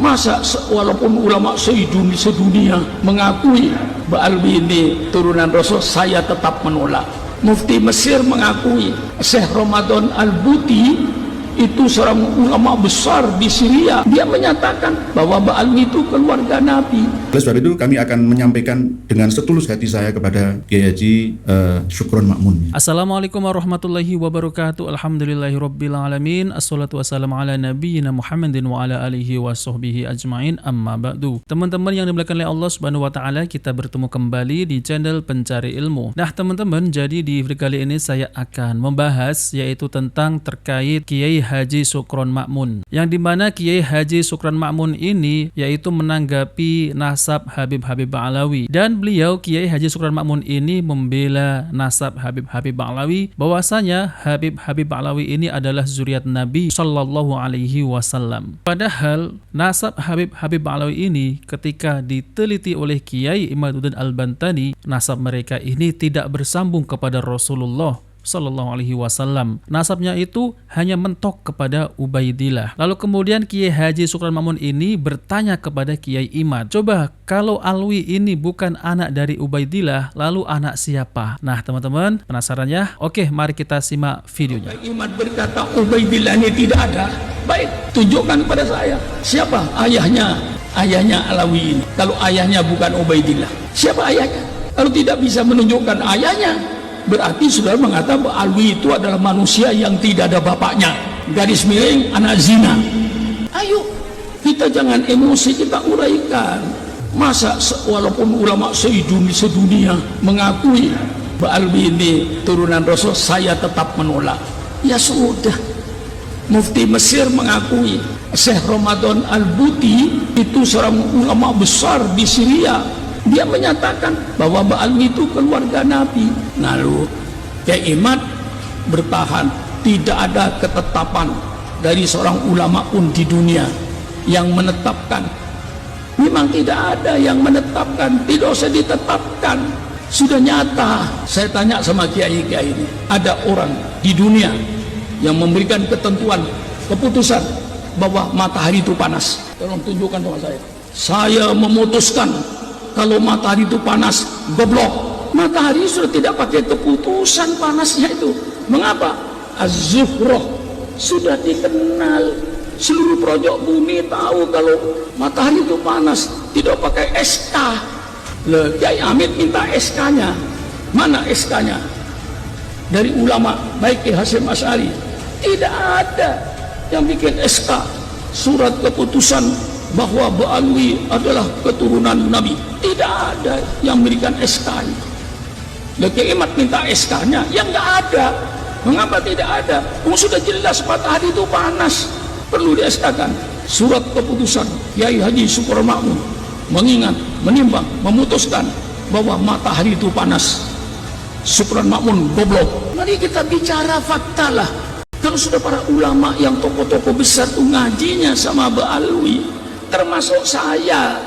Masa walaupun ulama sedunia mengakui Ba'alwi ini turunan Rasul, saya tetap menolak. Mufti Mesir mengakui, Syekh Ramadan Al-Buti itu seorang ulama besar di Syria, dia menyatakan bahwa Ba'alwi itu keluarga Nabi. Oleh sebab itu kami akan menyampaikan dengan setulus hati saya kepada Kiai Haji Syukron Makmun. Assalamualaikum warahmatullahi wabarakatuh. Alhamdulillahirabbil alamin. Assalatu wassalamu ala nabiyyina Muhammadin wa ala alihi wa sahbihi ajmain. Amma ba'du. Teman-teman yang dimuliakan oleh Allah Subhanahu wa taala, kita bertemu kembali di channel Pencari Ilmu. Nah, teman-teman, jadi di video kali ini saya akan membahas yaitu tentang terkait Kiai Haji Syukron Makmun, yang dimana Kiai Haji Syukron Makmun ini yaitu menanggapi nasab Habib Ba'alawi, dan beliau Kiai Haji Syukron Makmun ini membela nasab Habib Ba'alawi, bahwasanya Habib Ba'alawi ini adalah zuriat Nabi Sallallahu Alaihi Wasallam. Padahal nasab Habib Ba'alawi ini ketika diteliti oleh Kiai Imaduddin Al-Bantani, nasab mereka ini tidak bersambung kepada Rasulullah Sallallahu Alaihi Wasallam. Nasabnya itu hanya mentok kepada Ubaidillah. Lalu kemudian Kiai Haji Syukron Makmun ini bertanya kepada Kiai Imad, coba kalau Alwi ini bukan anak dari Ubaidillah, lalu anak siapa? Nah, teman-teman, penasaran ya? Oke, mari kita simak videonya. Imad berkata Ubaidillah ini tidak ada. Baik, tunjukkan kepada saya siapa ayahnya Alawi ini. Kalau ayahnya bukan Ubaidillah, siapa ayahnya? Kalau tidak bisa menunjukkan ayahnya, berarti saudara mengatakan bahwa Alwi itu adalah manusia yang tidak ada bapaknya, garis miring anak zina. Ayo, kita jangan emosi, kita uraikan. Masa walaupun ulama sedunia mengakui bahwa Alwi ini turunan Rasul, saya tetap menolak. Ya sudah. Mufti Mesir mengakui, Syekh Ramadan Al-Buti itu seorang ulama besar di Syria, dia menyatakan bahwa Ba'alwi itu keluarga Nabi. Lalu Kiai Imad bertahan, tidak ada ketetapan dari seorang ulama pun di dunia yang menetapkan. Memang tidak ada yang menetapkan, tidak usah ditetapkan, sudah nyata. Saya tanya sama kiai-kiai ini, ada orang di dunia yang memberikan ketentuan, keputusan bahwa matahari itu panas? Tolong tunjukkan sama saya. Saya memutuskan kalau matahari itu panas, goblok. Matahari sudah tidak pakai keputusan panasnya itu. Mengapa? Az-Zuhroh sudah dikenal, seluruh pojok bumi tahu kalau matahari itu panas, tidak pakai SK. Kiai Hamid minta SK-nya. Mana SK-nya? Dari ulama, baik Ki Hasyim Asy'ari, tidak ada yang bikin SK, surat keputusan bahwa Ba'alwi adalah keturunan Nabi. Tidak ada yang memberikan SK-nya. Kiai Imad minta SK-nya, yang nggak ada. Mengapa tidak ada? Sudah jelas matahari itu panas, perlu di-SK-kan. Surat keputusan Kiai Haji Syukron Makmun mengingat, menimbang, memutuskan bahwa matahari itu panas. Syukron Makmun goblok. Mari kita bicara fakta lah. Kalau sudah para ulama yang tokoh-tokoh besar tuh ngajinya sama Ba'alwi, termasuk saya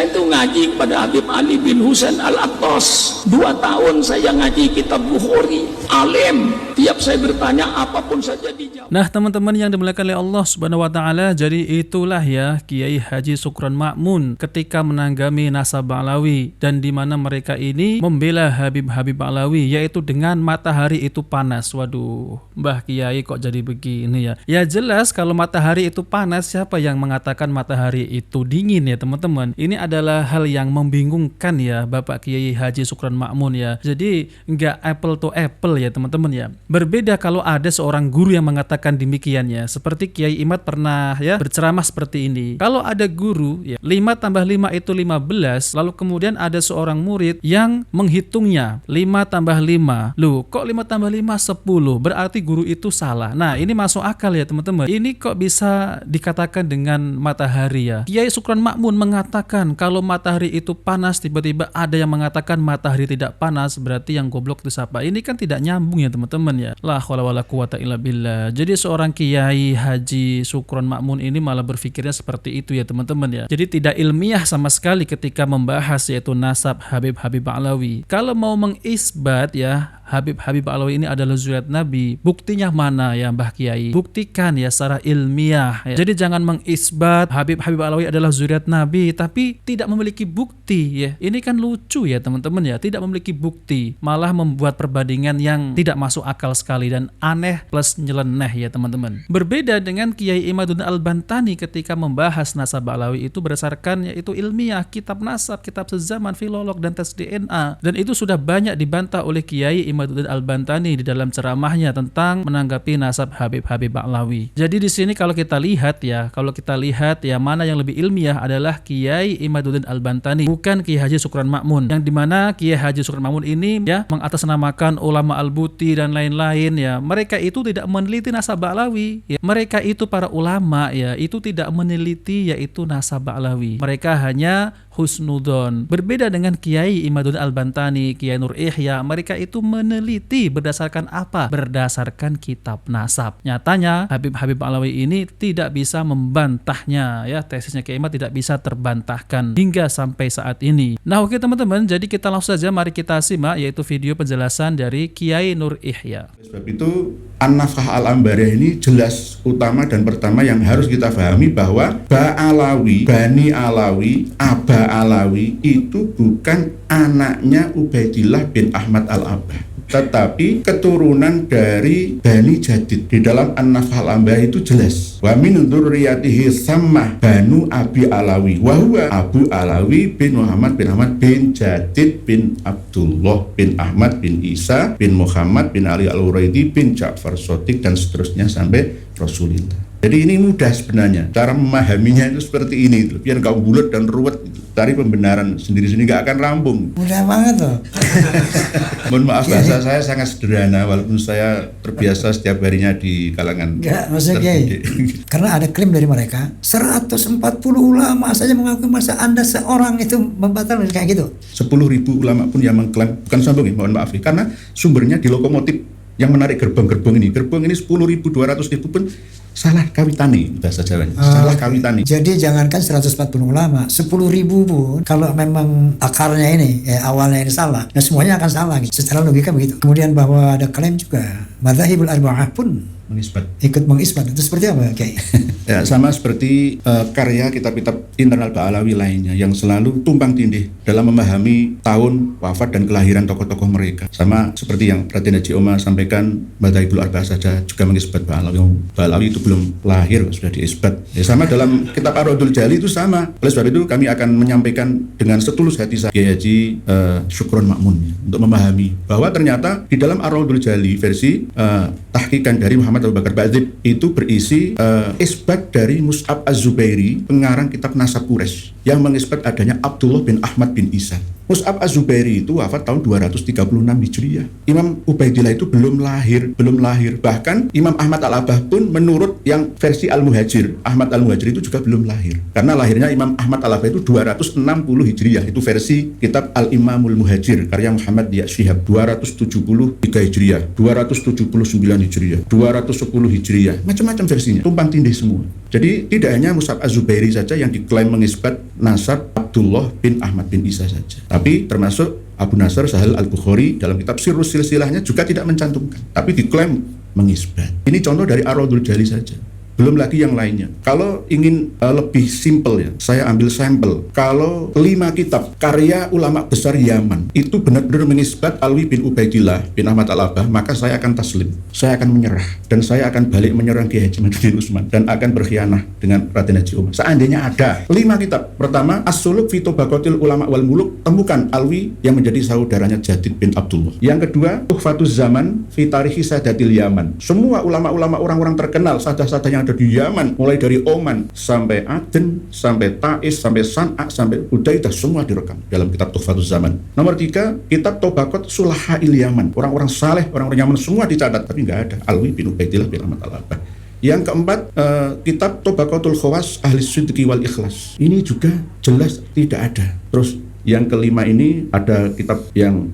itu ngaji kepada Habib Ali bin Husain Al-Attas 2 tahun. Saya ngaji kitab Bukhari, alim, tiap saya bertanya apapun saja dijawab. Nah, teman-teman yang dimuliakan oleh Allah Subhanahu wa taala, jadi itulah ya Kiai Haji Syukron Makmun ketika menanggami nasab Ba'alawi, dan di mana mereka ini membela Habib Ba'alawi, yaitu dengan matahari itu panas. Waduh, Mbah Kiai kok jadi begini ya? Ya jelas kalau matahari itu panas, siapa yang mengatakan matahari itu dingin ya teman-teman? Ini adalah hal yang membingungkan ya Bapak Kiai Haji Syukron Makmun ya. Jadi nggak apple to apple ya teman-teman ya. Berbeda kalau ada seorang guru yang mengatakan demikian ya. Seperti Kiai Imad pernah ya berceramah seperti ini. Kalau ada guru ya, 5 tambah 5 itu 15, lalu kemudian ada seorang murid yang menghitungnya 5 tambah 5. Loh, kok 5 tambah 5 10? Berarti guru itu salah. Nah, ini masuk akal ya teman-teman. Ini kok bisa dikatakan dengan matahari ya? Kiai Syukron Makmun mengatakan kalau matahari itu panas, tiba-tiba ada yang mengatakan matahari tidak panas, berarti yang goblok itu siapa? Ini kan tidak nyambung ya teman-teman ya. La haula wala quwata illa billah. Jadi seorang Kiai Haji Syukron Makmun ini malah berpikirnya seperti itu ya teman-teman ya. Jadi tidak ilmiah sama sekali ketika membahas yaitu nasab Habib Ba'alawi. Kalau mau mengisbat ya, Habib Alawi ini adalah zuriat Nabi. Buktinya mana ya Mbah Kiai? Buktikan ya secara ilmiah ya. Jadi jangan mengisbat Habib Alawi adalah zuriat Nabi tapi tidak memiliki bukti ya. Ini kan lucu ya teman-teman ya, tidak memiliki bukti, malah membuat perbandingan yang tidak masuk akal sekali dan aneh plus nyeleneh ya teman-teman. Berbeda dengan Kiai Imaduddin Al-Bantani ketika membahas nasab Alawi itu berdasarkan yaitu ilmiah, kitab nasab, kitab sezaman, filolog dan tes DNA, dan itu sudah banyak dibantah oleh Kiai Imaduddin Al-Bantani di dalam ceramahnya tentang menanggapi nasab Habib Alawi. Jadi di sini kalau kita lihat ya mana yang lebih ilmiah adalah Kiai Imaduddin Al-Bantani, bukan Kiai Haji Syukron Ma'mun, yang dimana Kiai Haji Syukron Ma'mun ini ya mengatasnamakan ulama Al-Buti dan lain-lain ya. Mereka itu tidak meneliti nasab Alawi ya. Mereka itu para ulama ya, itu tidak meneliti yaitu nasab Alawi. Mereka hanya husnudon. Berbeda dengan Kiai Imaduddin Al-Bantani, Kiai Nur Ihya, mereka itu meneliti berdasarkan apa? Berdasarkan kitab nasab. Nyatanya Habib Alawi ini tidak bisa membantahnya ya, tesisnya Kiai Imad tidak bisa terbantahkan hingga sampai saat ini. Nah oke teman-teman, jadi kita langsung saja mari kita simak yaitu video penjelasan dari Kiai Nur Ihya. Sebab itu An-Nafkah Al-Ambariyah ini jelas utama dan pertama yang harus kita pahami bahwa Ba'alawi, Bani Alawi, Aba Alawi itu bukan anaknya Ubaidillah bin Ahmad Al-Abbah, tetapi keturunan dari Bani Jadid. Di dalam An-Nafkah Al-Ambariyah itu jelas wa min dzurriyyatihi sammah Banu Abi Alawi wa huwa Abu Alawi bin Muhammad bin Ahmad bin Jadid bin Abdullah bin Ahmad bin Isa bin Muhammad bin Ali Al-Uraidi bin Ja'far Shadiq dan seterusnya sampai Rasulullah. Jadi ini mudah sebenarnya, cara memahaminya itu seperti ini, biar nggak bulat dan ruwet. Cari pembenaran sendiri-sendiri nggak akan rampung. Mudah banget loh. Mohon maaf bahasa saya sangat sederhana, walaupun saya terbiasa setiap harinya di kalangan. Enggak, maksudnya karena ada klaim dari mereka 140 ulama saja mengakui, masa Anda seorang itu membatalkan kayak gitu. 10.000 ulama pun yang mengklaim, bukan sombong, mohon maaf, karena sumbernya di lokomotif yang menarik gerbong-gerbong ini 10.000, 200.000 pun salah kawitani bahasa Jawanya, salah kawitani. Jadi jangankan 140 ulama, 10.000 pun kalau memang akarnya ini awalnya ini salah, nah semuanya akan salah gitu. Secara logika begitu. Kemudian bahwa ada klaim juga Madzhabul Arba'ah pun ikut mengisbat. Itu seperti apa Kiai? Ya, sama seperti karya kitab-kitab internal Ba'alawi lainnya yang selalu tumpang tindih dalam memahami tahun wafat dan kelahiran tokoh-tokoh mereka. Sama seperti yang Raden Haji Omar sampaikan, Madzhabul Arba'ah saja juga mengisbat Ba'alawi. Ba'alawi itu belum lahir sudah diisbat. Ya, sama dalam kitab Ar-Raddul Jali itu sama. Oleh sebab itu kami akan menyampaikan dengan setulus hati saya Kiai Haji Syukron Ma'mun untuk memahami bahwa ternyata di dalam Ar-Raddul Jali versi tahqiqan dari Muhammad Abu Bakar Ba'dzib itu berisi isbat dari Mus'ab Az-Zubairi, pengarang kitab Nasab Quraisy, yang mengisbat adanya Abdullah bin Ahmad bin Isa. Mus'ab Az-Zubairi itu wafat tahun 236 Hijriah. Imam Ubaidillah itu belum lahir. Bahkan Imam Ahmad Al-Abbah pun menurut yang versi Al-Muhajir, Ahmad Al-Muhajir itu juga belum lahir. Karena lahirnya Imam Ahmad Al-Abbah itu 260 Hijriah. Itu versi kitab Al-Imamul Muhajir karya Muhammad Dia Syihab, 273 Hijriah, 279 Hijriah, 210 Hijriah. Macam-macam versinya, tumpang tindih semua. Jadi tidak hanya Mus'ab Az-Zubairi saja yang diklaim mengisbat nasab Abdullah bin Ahmad bin Isa saja, tapi termasuk Abu Nasr Sahal Al-Bukhari dalam kitab Sirrus Silsilahnya juga tidak mencantumkan, tapi diklaim mengisbat. Ini contoh dari Ar-Raddul Jali saja. Belum lagi yang lainnya. Kalau ingin lebih simpel ya, saya ambil sampel. Kalau 5 kitab karya ulama besar Yaman itu benar-benar mengisbat Alwi bin Ubaidillah bin Ahmad Al-Abbah, maka saya akan taslim. Saya akan menyerah dan saya akan balik menyerang Kiai Haji Imaduddin Utsman dan akan berkhianah dengan Raden Haji Omar. Seandainya ada 5 kitab. Pertama, As-Suluk fi Tabaqatil Ulama wal Muluk, temukan Alwi yang menjadi saudaranya Jadid bin Abdullah. Yang kedua, Tuhfatuz Zaman fi Tarikhi Sadatil Yaman. Semua ulama-ulama orang-orang terkenal, sadah-sadah yang ada di Yaman, mulai dari Oman sampai Aden, sampai Taiz, sampai San'a, sampai Hudaidah, semua direkam dalam kitab Tuhfatuz Zaman. Nomor 3, kitab Tabaqat Sulahail Yaman. Orang-orang saleh, orang-orang Yaman semua dicatat, tapi nggak ada Alwi bin Ubaidillah bin Ahmad Al-Abbah. Yang keempat, kitab Tabaqatul Khawas Ahli Sidqi wal Ikhlas. Ini juga jelas tidak ada. Terus yang kelima ini ada kitab yang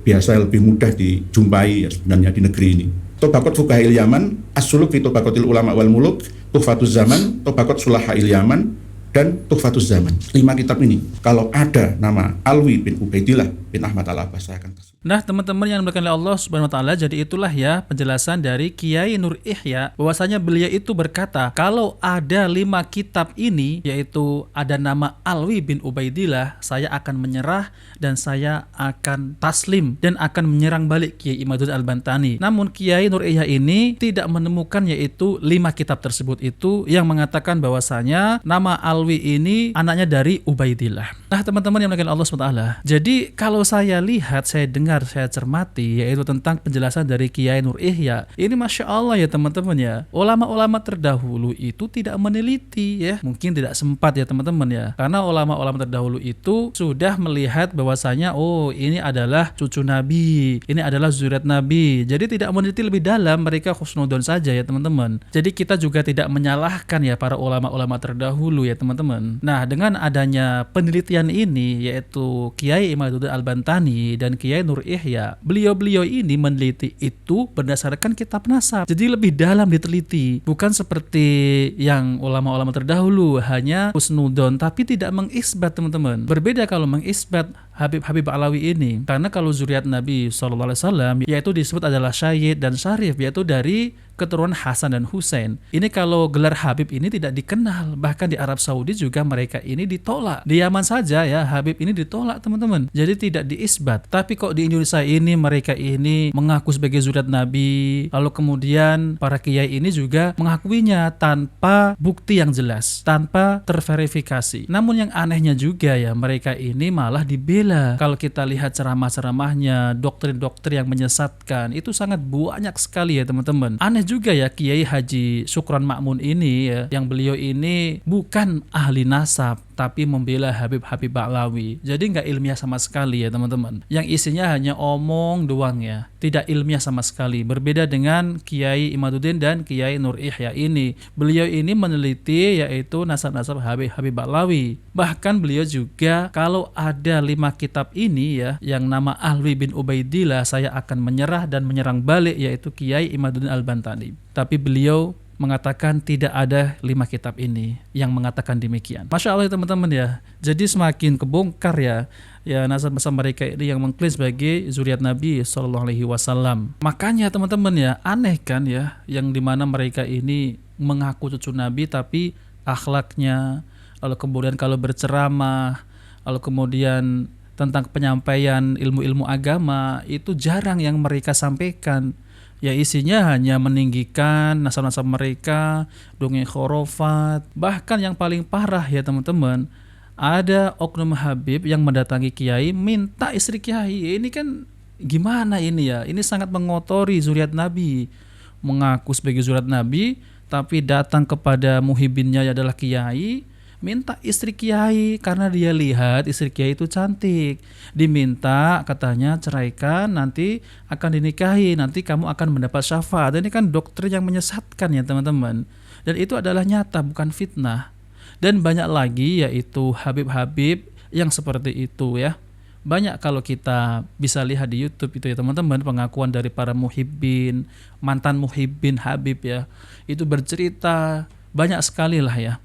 biasa lebih mudah dijumpai ya sebenarnya di negeri ini. Tabaqat Fuqahail Yaman, As-Suluk fi Tabaqatil Ulama wal Muluk, Tuhfatuz Zaman, Tabaqat Sulahail Yaman, dan Tuhfatus Zaman. 5 kitab ini, kalau ada nama Alwi bin Ubaidillah bin Ahmad Al-Abbas, saya akan taslim. Nah, teman-teman yang dimuliakan oleh Allah Subhanahu wa taala, jadi itulah ya penjelasan dari Kiai Nur Ihya, bahwasanya beliau itu berkata, kalau ada 5 kitab ini, yaitu ada nama Alwi bin Ubaidillah, saya akan menyerah dan saya akan taslim dan akan menyerang balik Kiai Imaduddin Al-Bantani. Namun Kiai Nur Ihya ini tidak menemukan yaitu 5 kitab tersebut itu yang mengatakan bahwasanya nama Alwi ini anaknya dari Ubaidillah. Nah, teman-teman yang dimuliakan Allah Subhanahu wa taala, jadi kalau saya lihat, saya dengar, saya cermati yaitu tentang penjelasan dari Kiai Nur Ihya ini, Masya Allah ya teman-teman ya, ulama-ulama terdahulu itu tidak meneliti ya, mungkin tidak sempat ya teman-teman ya, karena ulama-ulama terdahulu itu sudah melihat bahwasanya oh ini adalah cucu Nabi, ini adalah zuriat Nabi, jadi tidak meneliti lebih dalam, mereka husnudon saja ya teman-teman. Jadi kita juga tidak menyalahkan ya para ulama-ulama terdahulu ya teman-teman. Nah, dengan adanya penelitian ini yaitu Kiai Imaduddin Al-Bantani dan Kiai Nur Ihya, beliau-beliau ini meneliti itu berdasarkan kitab nasab. Jadi lebih dalam diteliti, bukan seperti yang ulama-ulama terdahulu hanya husnudon tapi tidak mengisbat teman-teman. Berbeda kalau mengisbat Habib Alawi ini, karena kalau zuriat Nabi SAW yaitu disebut adalah Syahid dan Syarif, yaitu dari keturunan Hasan dan Husain. Ini kalau gelar Habib ini tidak dikenal, bahkan di Arab Saudi juga mereka ini ditolak. Di Yaman saja ya Habib ini ditolak teman-teman, jadi tidak diisbat. Tapi kok di Indonesia ini mereka ini mengaku sebagai zuriat Nabi, lalu kemudian para kiai ini juga mengakuinya tanpa bukti yang jelas, tanpa terverifikasi. Namun yang anehnya juga ya, mereka ini malah dibela. Kalau kita lihat ceramah-ceramahnya, doktrin-doktrin yang menyesatkan itu sangat banyak sekali ya teman-teman. Aneh juga ya Kiai Haji Syukron Ma'mun ini ya, yang beliau ini bukan ahli nasab tapi membela Habib Ba'lawi. Jadi nggak ilmiah sama sekali ya teman-teman. Yang isinya hanya omong doang ya, tidak ilmiah sama sekali. Berbeda dengan Kiai Imaduddin dan Kiai Nur Ihya ini. Beliau ini meneliti yaitu nasab-nasab Habib Ba'lawi. Bahkan beliau juga kalau ada 5 kitab ini ya, yang nama Alwi bin Ubaidillah, saya akan menyerah dan menyerang balik yaitu Kiai Imaduddin Al-Bantani. Tapi beliau mengatakan tidak ada 5 kitab ini yang mengatakan demikian. Masya Allah teman-teman ya. Jadi semakin kebongkar ya nasab-nasab mereka ini yang mengklaim sebagai zuriat Nabi SAW. Makanya teman-teman ya, aneh kan ya, yang dimana mereka ini mengaku cucu Nabi tapi akhlaknya, lalu kemudian kalau berceramah, lalu kemudian tentang penyampaian ilmu-ilmu agama itu jarang yang mereka sampaikan. Ya isinya hanya meninggikan nasab-nasab mereka, dongeng khurafat. Bahkan yang paling parah ya teman-teman, ada oknum Habib yang mendatangi kiai minta istri kiai. Ini kan gimana ini ya? Ini sangat mengotori zuriat Nabi. Mengaku sebagai zuriat Nabi tapi datang kepada muhibinnya adalah kiai, minta istri kiai karena dia lihat istri kiai itu cantik, diminta katanya ceraikan, nanti akan dinikahi, nanti kamu akan mendapat syafaat. Ini kan doktrin yang menyesatkan ya teman-teman, dan itu adalah nyata bukan fitnah. Dan banyak lagi yaitu Habib-Habib yang seperti itu ya. Banyak kalau kita bisa lihat di YouTube itu ya teman-teman, pengakuan dari para muhibbin, mantan muhibbin Habib ya, itu bercerita banyak sekali lah ya,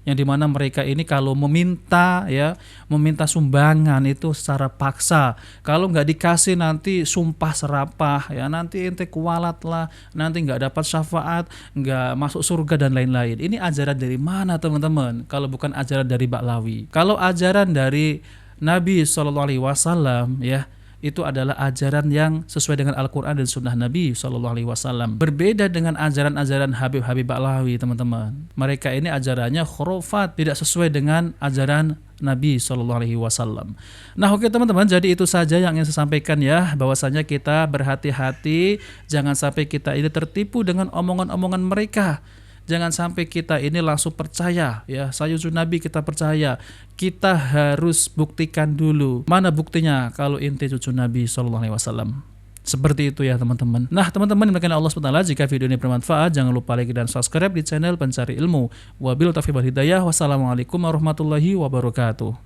yang dimana mereka ini kalau meminta sumbangan itu secara paksa, kalau nggak dikasih nanti sumpah serapah ya, nanti ente kualat lah, nanti nggak dapat syafaat, nggak masuk surga dan lain-lain. Ini ajaran dari mana teman-teman kalau bukan ajaran dari Ba'lawi? Kalau ajaran dari Nabi SAW ya, itu adalah ajaran yang sesuai dengan Al-Quran dan Sunnah Nabi SAW. Berbeda dengan ajaran-ajaran Habib Ba'lawi teman-teman. Mereka ini ajarannya khurafat, tidak sesuai dengan ajaran Nabi SAW. Nah oke teman-teman, jadi itu saja yang ingin saya sampaikan ya, bahwasanya kita berhati-hati, jangan sampai kita ini tertipu dengan omongan-omongan mereka. Jangan sampai kita ini langsung percaya ya, saya cucu Nabi kita percaya. Kita harus buktikan dulu mana buktinya kalau inti cucu Nabi SAW. Seperti itu ya teman-teman. Nah teman-teman yang dimuliakan Allah SWT, jika video ini bermanfaat jangan lupa like dan subscribe di channel Pencari Ilmu. Wabillahi taufiq wal hidayah. Wassalamualaikum warahmatullahi wabarakatuh.